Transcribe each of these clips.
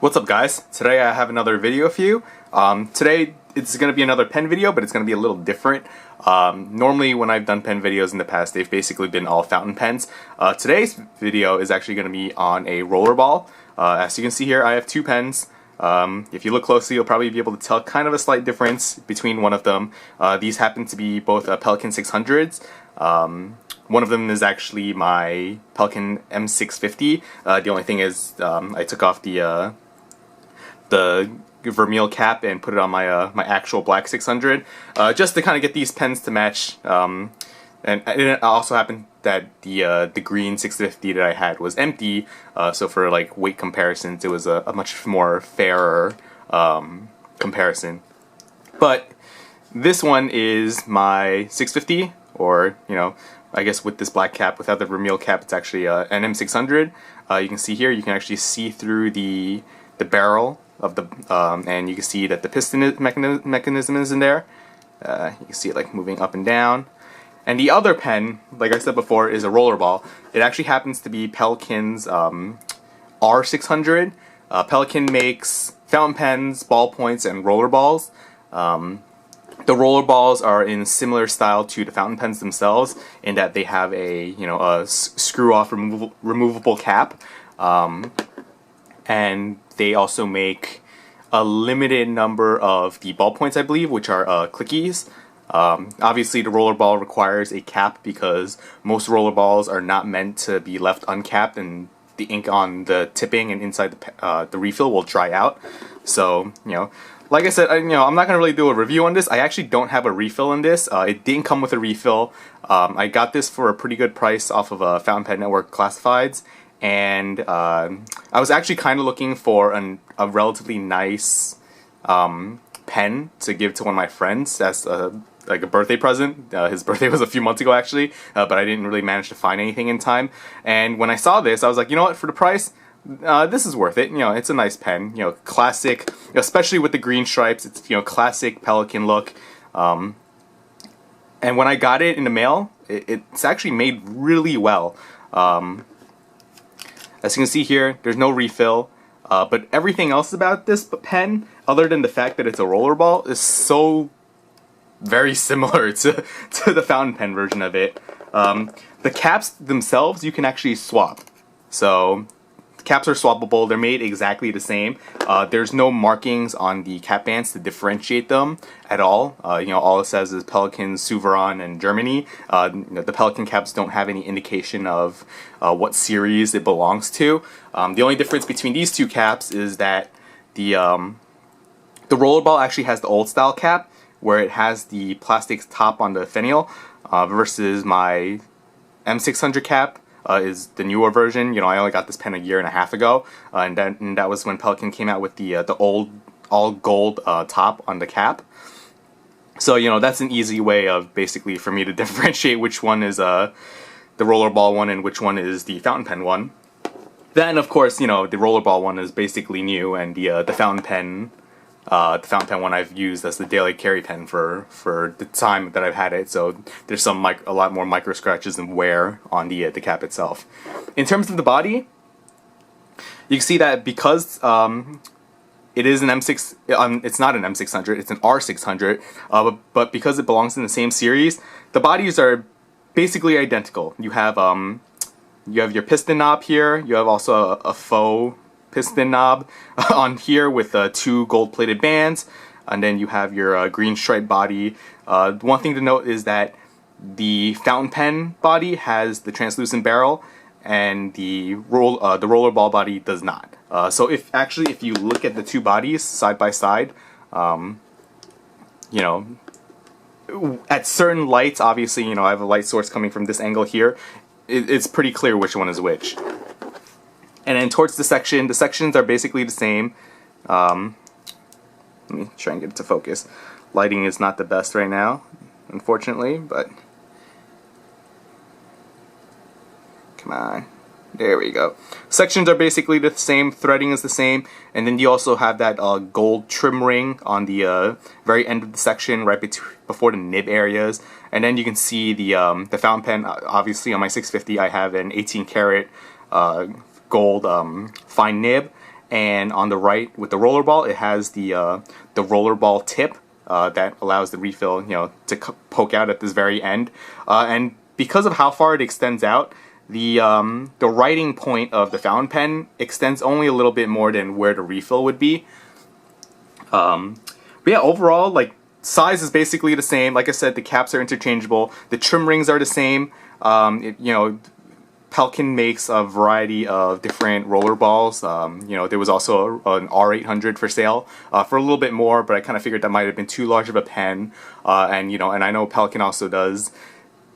What's up, guys? Today I have another video for you. Today it's going to be another pen video, but it's going to be a little different. Normally when I've done pen videos in the past, they've basically been all fountain pens. Today's video is actually going to be on a rollerball. As you can see here, I have two pens. If you look closely, you'll probably be able to tell kind of a slight difference between one of them. These happen to be both Pelikan 600s. One of them is actually my Pelikan M600. The only thing is I took off the vermeil cap and put it on my my actual black 600 just to kind of get these pens to match. And it also happened that the green 650 that I had was empty, so for like weight comparisons, it was a much more fairer comparison. But this one is my 650, or I guess with this black cap, without the vermeil cap, it's actually an M600. You can see here, you can actually see through the barrel of the, and you can see that the piston mechanism is in there. You can see it like moving up and down. And the other pen, like I said before, is a rollerball. It actually happens to be Pelikan's R600. Pelikan makes fountain pens, ballpoints, and rollerballs. The rollerballs are in similar style to the fountain pens themselves, in that they have a a screw-off removable cap, and they also make a limited number of the ballpoints, I believe, which are clickies. Obviously, the rollerball requires a cap because most rollerballs are not meant to be left uncapped, and the ink on the tipping and inside the refill will dry out. So like I said, I'm not gonna really do a review on this. I actually don't have a refill in this. It didn't come with a refill. I got this for a pretty good price off of Fountain Pen Network Classifieds, and I was actually kind of looking for a relatively nice pen to give to one of my friends as like a birthday present. His birthday was a few months ago, actually, but I didn't really manage to find anything in time. And when I saw this, I was like, you know what, for the price, this is worth it. It's a nice pen. Classic, especially with the green stripes. It's classic Pelikan look. And when I got it in the mail, it's actually made really well. As you can see here, there's no refill. But everything else about this pen, other than the fact that it's a rollerball, is so very similar to the fountain pen version of it. The caps themselves you can actually swap. So caps are swappable. They're made exactly the same. There's no markings on the cap bands to differentiate them at all. All it says is Pelikan, Suveron, and Germany. The Pelikan caps don't have any indication of what series it belongs to. The only difference between these two caps is that the rollerball actually has the old style cap, where it has the plastic top on the finial, versus my M600 cap is the newer version. I only got this pen a year and a half ago, and that was when Pelikan came out with the old all gold top on the cap. So that's an easy way of basically for me to differentiate which one is the rollerball one and which one is the fountain pen one. Then of course the rollerball one is basically new, and the fountain pen one I've used as the daily carry pen for the time that I've had it, so there's a lot more micro scratches and wear on the cap itself. In terms of the body, you can see that because it is an M6, it's not an M600, it's an R600, but because it belongs in the same series, the bodies are basically identical. You have your piston knob here, you have also a faux piston knob on here with two gold-plated bands, and then you have your green stripe body. One thing to note is that the fountain pen body has the translucent barrel, and the rollerball body does not. So if you look at the two bodies side by side, at certain lights, obviously, I have a light source coming from this angle here, it's pretty clear which one is which. And then towards the sections are basically the same. Let me try and get it to focus. Lighting is not the best right now, unfortunately, but come on. There we go. Sections are basically the same, threading is the same, and then you also have that gold trim ring on the very end of the section, right before the nib areas. And then you can see the fountain pen. Obviously on my 650 I have an 18 karat gold fine nib, and on the right with the rollerball, it has the rollerball tip that allows the refill, to poke out at this very end. And because of how far it extends out, the writing point of the fountain pen extends only a little bit more than where the refill would be. But yeah, overall, like, size is basically the same. Like I said, the caps are interchangeable. The trim rings are the same. Pelikan makes a variety of different roller balls. There was also an R600 for sale for a little bit more, but I kind of figured that might have been too large of a pen. And I know Pelikan also does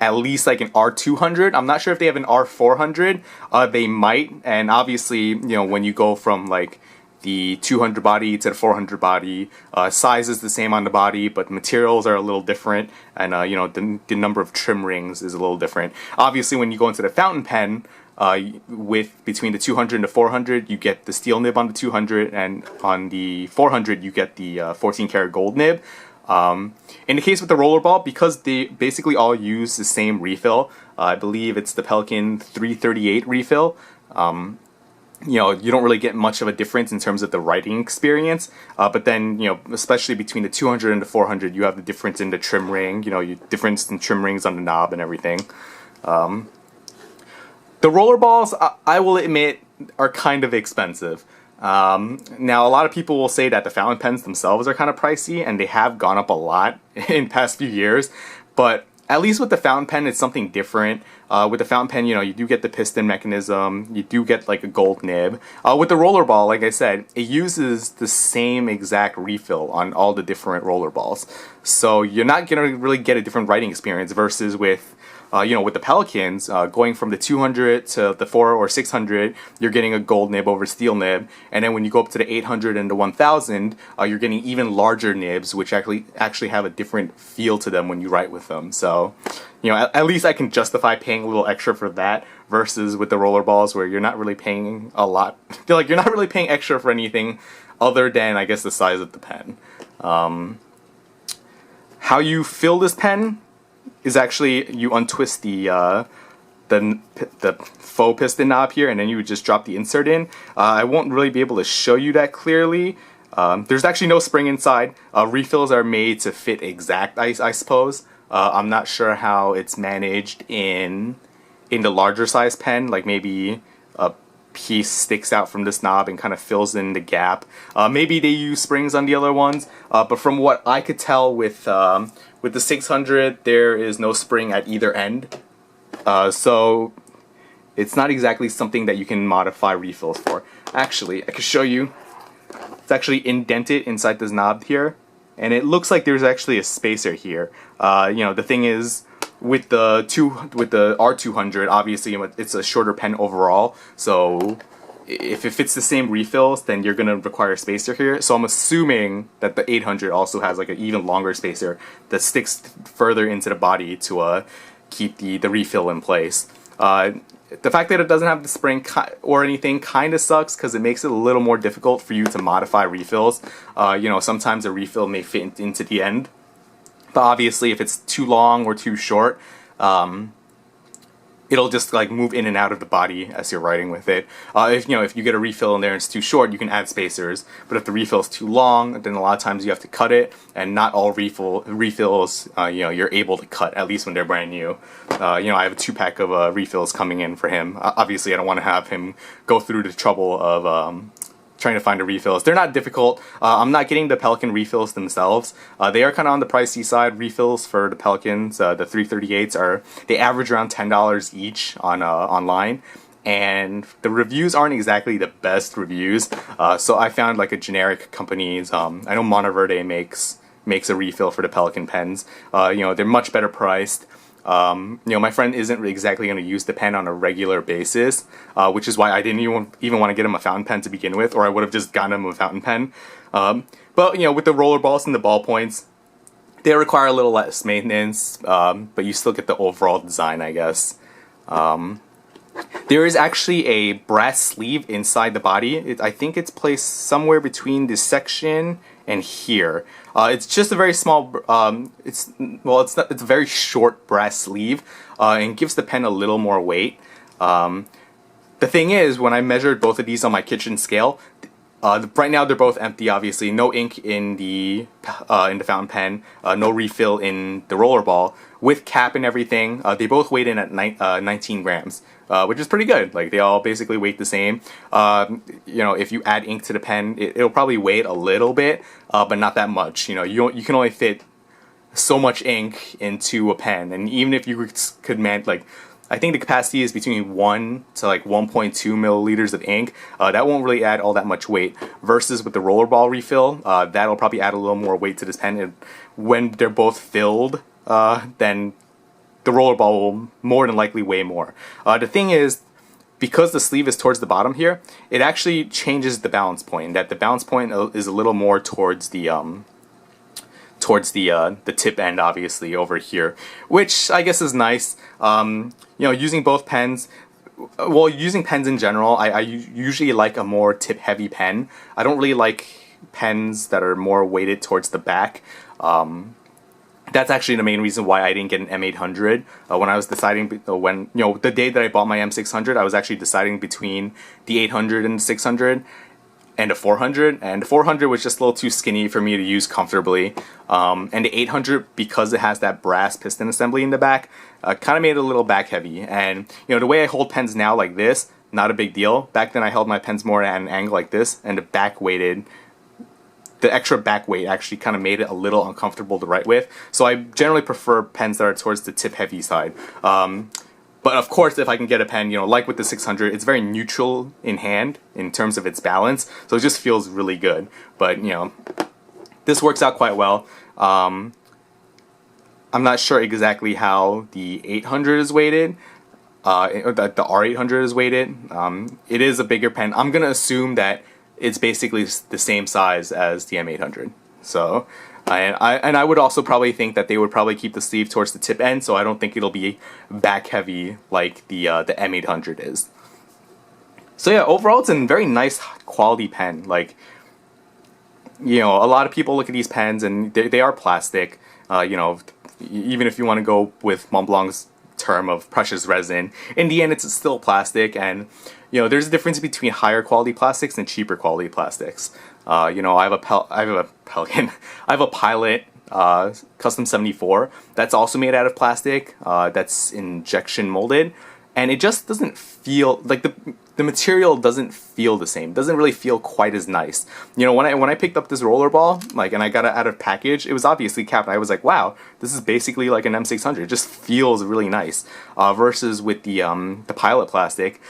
at least like an R200. I'm not sure if they have an R400. They might. And obviously, when you go from like the 200 body to the 400 body, size is the same on the body, but materials are a little different, and the number of trim rings is a little different. Obviously, when you go into the fountain pen, between the 200 and the 400, you get the steel nib on the 200, and on the 400, you get the 14 karat gold nib. In the case with the rollerball, because they basically all use the same refill, I believe it's the Pelikan 338 refill. You don't really get much of a difference in terms of the writing experience, but then, especially between the 200 and the 400, you have the difference in the trim ring, difference in trim rings on the knob and everything. The rollerballs, I will admit, are kind of expensive. Now, a lot of people will say that the fountain pens themselves are kind of pricey, and they have gone up a lot in past few years, but at least with the fountain pen, it's something different. With the fountain pen, you do get the piston mechanism, you do get like a gold nib. With the rollerball, like I said, it uses the same exact refill on all the different rollerballs. So you're not going to really get a different writing experience versus with with the Pelikans, going from the 200 to the 400 or 600, you're getting a gold nib over steel nib, and then when you go up to the 800 and the 1000, you're getting even larger nibs, which actually have a different feel to them when you write with them. So, at least I can justify paying a little extra for that versus with the rollerballs, where you're not really paying a lot. I feel like you're not really paying extra for anything other than, I guess, the size of the pen. How you fill this pen is actually you untwist the faux piston knob here, and then you would just drop the insert in. I won't really be able to show you that clearly. There's actually no spring inside. Refills are made to fit exact, I suppose. I'm not sure how it's managed in the larger size pen, like maybe a piece sticks out from this knob and kind of fills in the gap. Maybe they use springs on the other ones, but from what I could tell with the 600, there is no spring at either end. So it's not exactly something that you can modify refills for. Actually, I can show you. It's actually indented inside this knob here, and it looks like there's actually a spacer here. The thing is, with the R200, obviously it's a shorter pen overall, so if it fits the same refills, then you're going to require a spacer here. So I'm assuming that the 800 also has like an even longer spacer that sticks further into the body to keep the refill in place. The fact that it doesn't have the spring or anything kind of sucks, because it makes it a little more difficult for you to modify refills. Sometimes a refill may fit into the end, but obviously if it's too long or too short, it'll just like move in and out of the body as you're writing with it. If you get a refill in there and it's too short, you can add spacers. But if the refill is too long, then a lot of times you have to cut it, and not all refills you're able to cut, at least when they're brand new. I have a 2-pack of refills coming in for him. Obviously, I don't want to have him go through the trouble of trying to find the refills. They're not difficult. I'm not getting the Pelikan refills themselves. They are kind of on the pricey side. Refills for the Pelikans, the 338s, they average around $10 each on online, and the reviews aren't exactly the best reviews. So I found like a generic companies. I know Monteverde makes a refill for the Pelikan pens. They're much better priced. My friend isn't exactly going to use the pen on a regular basis, which is why I didn't even want to get him a fountain pen to begin with, or I would have just gotten him a fountain pen. But with the rollerballs and the ballpoints, they require a little less maintenance, but you still get the overall design, I guess. There is actually a brass sleeve inside the body. I think it's placed somewhere between this section and here. It's just a very small, it's a very short brass sleeve, and gives the pen a little more weight. The thing is, when I measured both of these on my kitchen scale, Right now they're both empty, obviously. No ink in the fountain pen, no refill in the rollerball. With cap and everything, they both weighed in at 19 grams, which is pretty good. Like, they all basically weight the same. You know, if you add ink to the pen, it'll probably weigh a little bit, but not that much. You know, you can only fit so much ink into a pen, and even if you could like, I think the capacity is between 1 to like 1.2 milliliters of ink. That won't really add all that much weight. Versus with the rollerball refill, that'll probably add a little more weight to this pen. And when they're both filled, then the rollerball will more than likely weigh more. The thing is, because the sleeve is towards the bottom here, it actually changes the balance point. That the balance point is a little more towards the tip end, obviously, over here, which I guess is nice. You know, using both pens, well, using pens in general, I usually like a more tip-heavy pen. I don't really like pens that are more weighted towards the back. That's actually the main reason why I didn't get an M800. When I was deciding, the day that I bought my M600, I was actually deciding between the 800 and the 600. And a 400, and the 400 was just a little too skinny for me to use comfortably. And the 800, because it has that brass piston assembly in the back, kind of made it a little back heavy. And you know, the way I hold pens now like this, not a big deal. Back then I held my pens more at an angle like this, and the extra back weight actually kind of made it a little uncomfortable to write with. So I generally prefer pens that are towards the tip heavy side. But of course, if I can get a pen, you know, like with the 600, it's very neutral in hand in terms of its balance, so it just feels really good. But, you know, this works out quite well. I'm not sure exactly how the 800 is weighted, or the R800 is weighted. It is a bigger pen. I'm going to assume that it's basically the same size as the M800. So, and I would also probably think that they would probably keep the sleeve towards the tip end, so I don't think it'll be back heavy like the M800 is. So yeah, overall it's a very nice quality pen. Like, you know, a lot of people look at these pens and they are plastic. You know, even if you want to go with Montblanc's term of precious resin, in the end it's still plastic. And you know, there's a difference between higher quality plastics and cheaper quality plastics. You know, I have a Pelikan. I have a Pilot Custom 74 that's also made out of plastic. That's injection molded, and it just doesn't feel like the material doesn't feel the same. It doesn't really feel quite as nice. You know, when I picked up this rollerball, like, and I got it out of package, it was obviously capped. I was like, wow, this is basically like an M600. It just feels really nice. Versus with the Pilot plastic,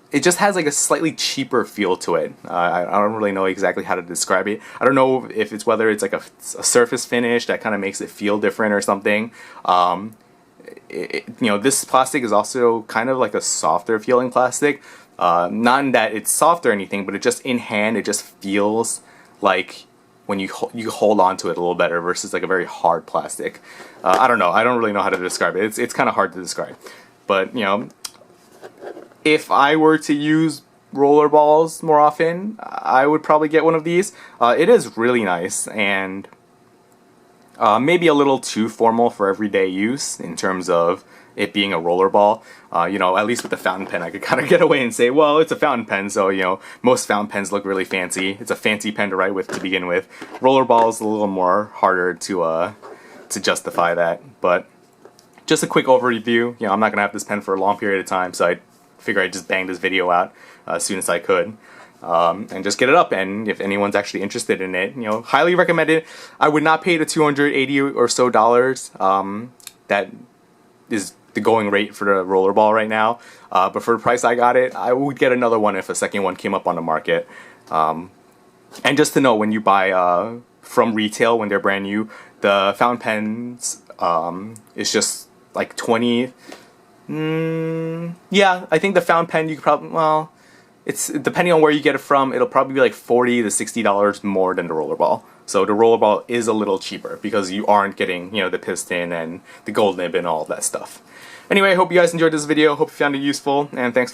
it just has like a slightly cheaper feel to it. I don't really know exactly how to describe it. I don't know if it's whether it's like a surface finish that kind of makes it feel different or something. You know, this plastic is also kind of like a softer feeling plastic. Not in that it's soft or anything, but it just in hand, it just feels like when you hold on to it a little better versus like a very hard plastic. I don't know. I don't really know how to describe it. It's kind of hard to describe. But, you know, if I were to use rollerballs more often, I would probably get one of these. It is really nice, and maybe a little too formal for everyday use in terms of it being a rollerball. You know, at least with the fountain pen, I could kind of get away and say, well, it's a fountain pen, so, you know, most fountain pens look really fancy. It's a fancy pen to write with to begin with. Rollerball is a little more harder to justify that. But just a quick overview. You know, I'm not gonna have this pen for a long period of time, so I figure I'd just bang this video out as soon as I could, and just get it up. And if anyone's actually interested in it, you know, highly recommend it. I would not pay the $280 or so that is the going rate for the rollerball right now, but for the price I got it, I would get another one if a second one came up on the market. And just to know, when you buy from retail, when they're brand new, the fountain pens is just like 20. Yeah, I think the fountain pen you could probably, well, it's depending on where you get it from, it'll probably be like $40 to $60 more than the rollerball. So the rollerball is a little cheaper because you aren't getting, you know, the piston and the gold nib and all that stuff. Anyway, I hope you guys enjoyed this video. Hope you found it useful, and thanks.